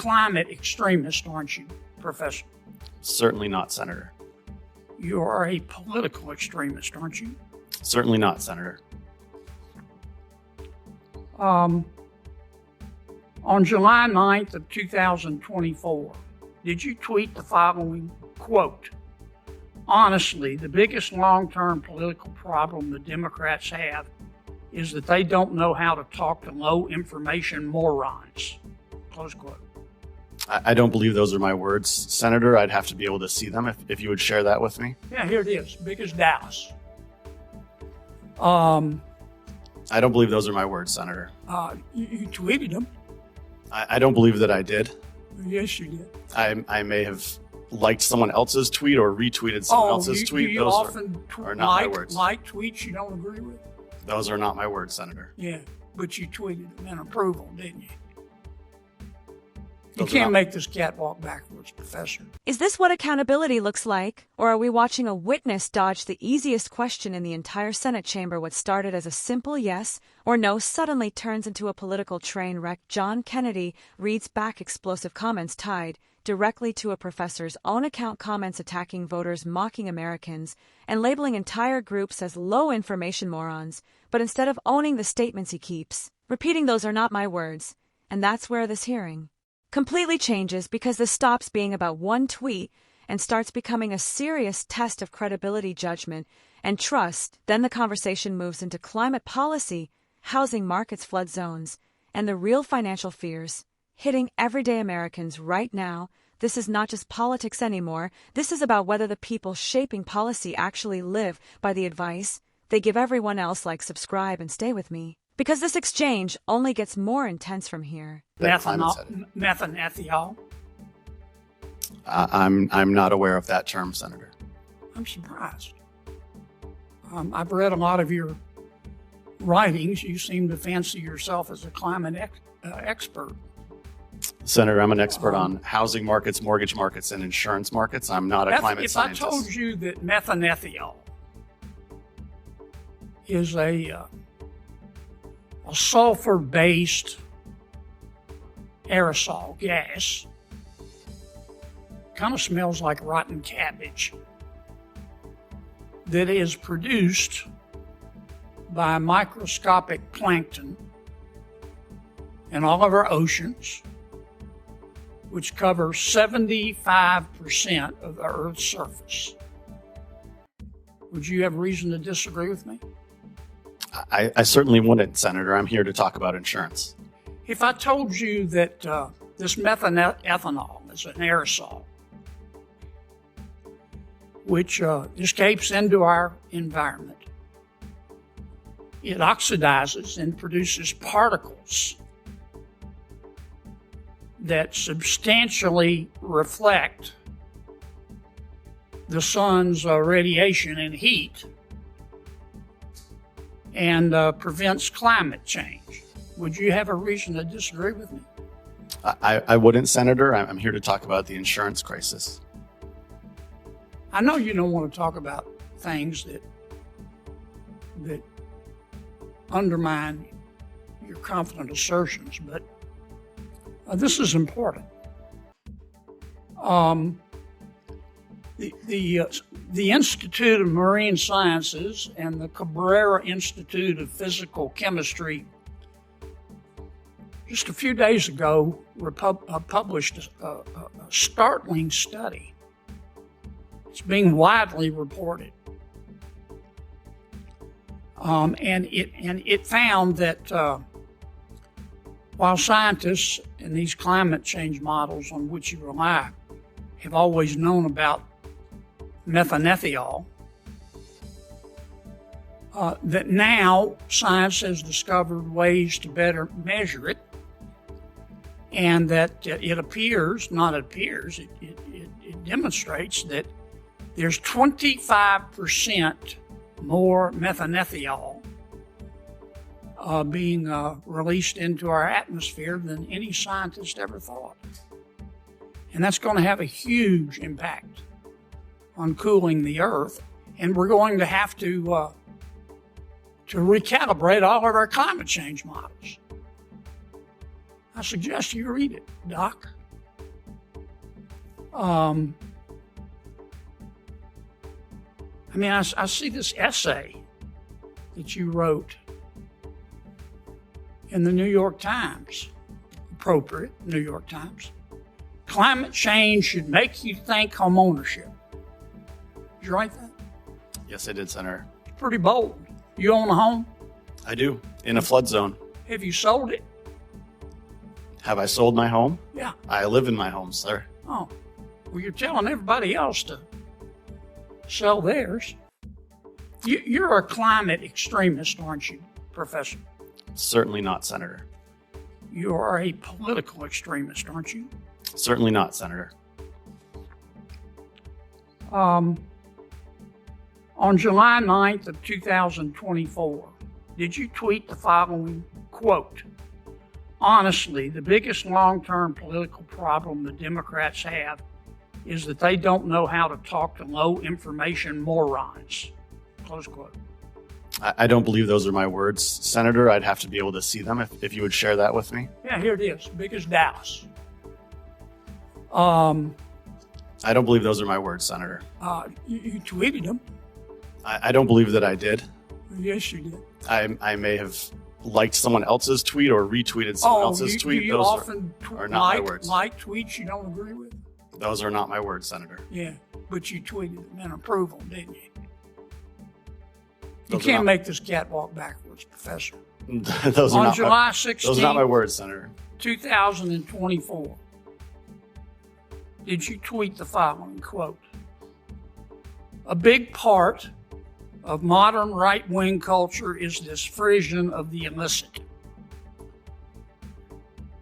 climate extremist, aren't you, Professor? Certainly not, Senator. You are a political extremist, aren't you? Certainly not, Senator. On July 9th of 2024, did you tweet the following quote? Honestly, the biggest long-term political problem the Democrats have is that they don't know how to talk to low-information morons. Close quote. I don't believe those are my words, Senator. I'd have to be able to see them if you would share that with me. Yeah, here it is. Big as Dallas. I don't believe those are my words, Senator. You tweeted them. I don't believe that I did. Yes, you did. I may have liked someone else's tweet or retweeted someone else's tweet. You those often are not my words. Like tweets you don't agree with? Those are not my words, Senator. Yeah, but you tweeted them in approval, didn't you? You Those can't make this cat walk backwards, Professor. Is this what accountability looks like? Or are we watching a witness dodge the easiest question in the entire Senate chamber? What started as a simple yes or no suddenly turns into a political train wreck. John Kennedy reads back explosive comments tied directly to a professor's own account, comments attacking voters, mocking Americans, and labeling entire groups as low-information morons. But instead of owning the statements he keeps, repeating those are not my words, and that's where this hearing completely changes, because this stops being about one tweet and starts becoming a serious test of credibility, judgment, and trust. Then the conversation moves into climate policy, housing markets, flood zones, and the real financial fears hitting everyday Americans right now. This is not just politics anymore. This is about whether the people shaping policy actually live by the advice they give everyone else, like subscribe and stay with me. Because this exchange only gets more intense from here. Methanethiol. I'm not aware of that term, Senator. I'm surprised. I've read a lot of your writings. You seem to fancy yourself as a climate expert. Senator, I'm an expert on housing markets, mortgage markets, and insurance markets. I'm not a climate scientist. If I told you that methanethiol is a sulfur-based aerosol gas, kind of smells like rotten cabbage, that is produced by microscopic plankton in all of our oceans, which covers 75% of the Earth's surface. Would you have reason to disagree with me? I certainly wouldn't, Senator. I'm here to talk about insurance. If I told you that this methanethanol is an aerosol, which escapes into our environment, it oxidizes and produces particles that substantially reflect the sun's radiation and heat, and prevents climate change. Would you have a reason to disagree with me? I wouldn't, Senator. I'm here to talk about the insurance crisis. I know you don't want to talk about things that undermine your confident assertions, but this is important. The Institute of Marine Sciences and the Cabrera Institute of Physical Chemistry just a few days ago published a startling study. It's being widely reported. And it found that while scientists in these climate change models on which you rely have always known about methanethiol, that now science has discovered ways to better measure it, and that it demonstrates that there's 25% more methanethiol being released into our atmosphere than any scientist ever thought. And that's going to have a huge impact on cooling the Earth, and we're going to have to recalibrate all of our climate change models. I suggest you read it, Doc. I mean, I see this essay that you wrote in the New York Times, appropriate New York Times. Climate change should make you think home ownership. Did you write that? Yes, I did, Senator. It's pretty bold. You own a home? I do, in a flood zone. Have you sold it? Have I sold my home? Yeah. I live in my home, sir. Oh, well, you're telling everybody else to sell theirs. You're a climate extremist, aren't you, Professor? Certainly not, Senator. You are a political extremist, aren't you? Certainly not, Senator. On July 9th of 2024, did you tweet the following quote? Honestly, the biggest long-term political problem the Democrats have is that they don't know how to talk to low-information morons. Close quote. I don't believe those are my words, Senator. I'd have to be able to see them if you would share that with me. Yeah, here it is. Big as Dallas. I don't believe those are my words, Senator. You tweeted them. I don't believe that I did. Yes, you did. I may have liked someone else's tweet or retweeted someone else's tweet. Do you those often are not my words. Like tweets you don't agree with? Those are not my words, Senator. Yeah, but you tweeted them in approval, didn't you? You Those can't make this cat walk backwards, Professor. Those are On not July 16th, those are not my words, Senator. 2024, did you tweet the following quote? A big part of modern right-wing culture is this frisson of the illicit.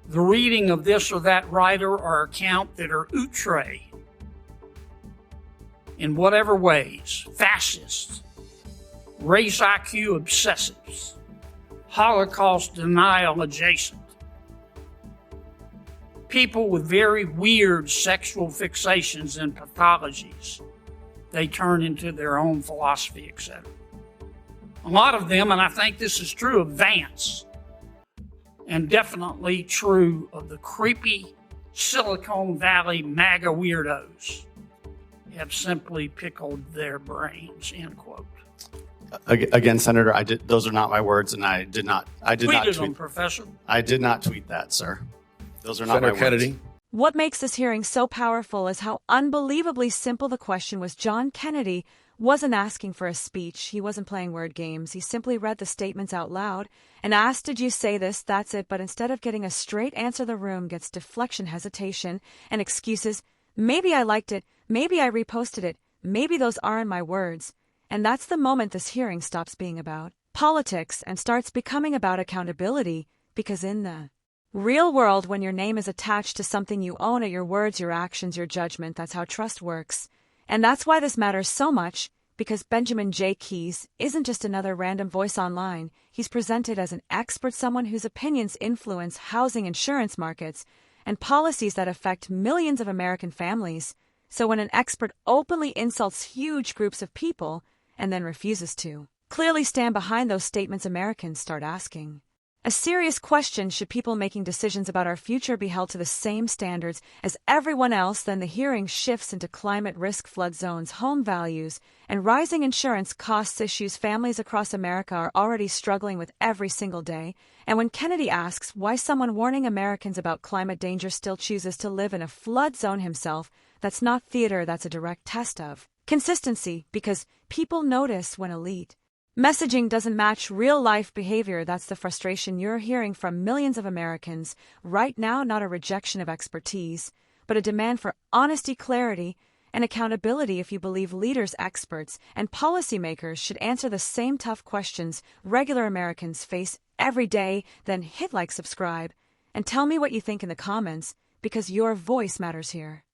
The reading of this or that writer or account that are outre in whatever ways, fascists, race IQ obsessives, Holocaust denial adjacent, people with very weird sexual fixations and pathologies they turn into their own philosophy, etc. A lot of them, and I think this is true of Vance, and definitely true of the creepy Silicon Valley MAGA weirdos, have simply pickled their brains, end quote. Again, Senator, those are not my words, and I did not Tweeted them, tweet. Professor. I did not tweet that, sir. Those are not Senator my Kennedy. words. What makes this hearing so powerful is how unbelievably simple the question was. John Kennedy wasn't asking for a speech. He wasn't playing word games. He simply read the statements out loud and asked, did you say this? That's it. But instead of getting a straight answer, the room gets deflection, hesitation, and excuses. Maybe I liked it. Maybe I reposted it. Maybe those aren't my words. And that's the moment this hearing stops being about politics and starts becoming about accountability, because in the real world, when your name is attached to something you own, your words, your actions, your judgment, that's how trust works. And that's why this matters so much, because Benjamin J. Keyes isn't just another random voice online. He's presented as an expert, someone whose opinions influence housing, insurance markets, and policies that affect millions of American families. So when an expert openly insults huge groups of people and then refuses to clearly stand behind those statements, Americans start asking a serious question: should people making decisions about our future be held to the same standards as everyone else? Then the hearing shifts into climate risk, flood zones, home values, and rising insurance costs, issues families across America are already struggling with every single day. And when Kennedy asks why someone warning Americans about climate danger still chooses to live in a flood zone himself, that's not theater, that's a direct test of consistency, because people notice when elite messaging doesn't match real-life behavior. That's the frustration you're hearing from millions of Americans right now, not a rejection of expertise, but a demand for honesty, clarity, and accountability. If you believe leaders, experts, and policymakers should answer the same tough questions regular Americans face every day, then hit like, subscribe, and tell me what you think in the comments, because your voice matters here.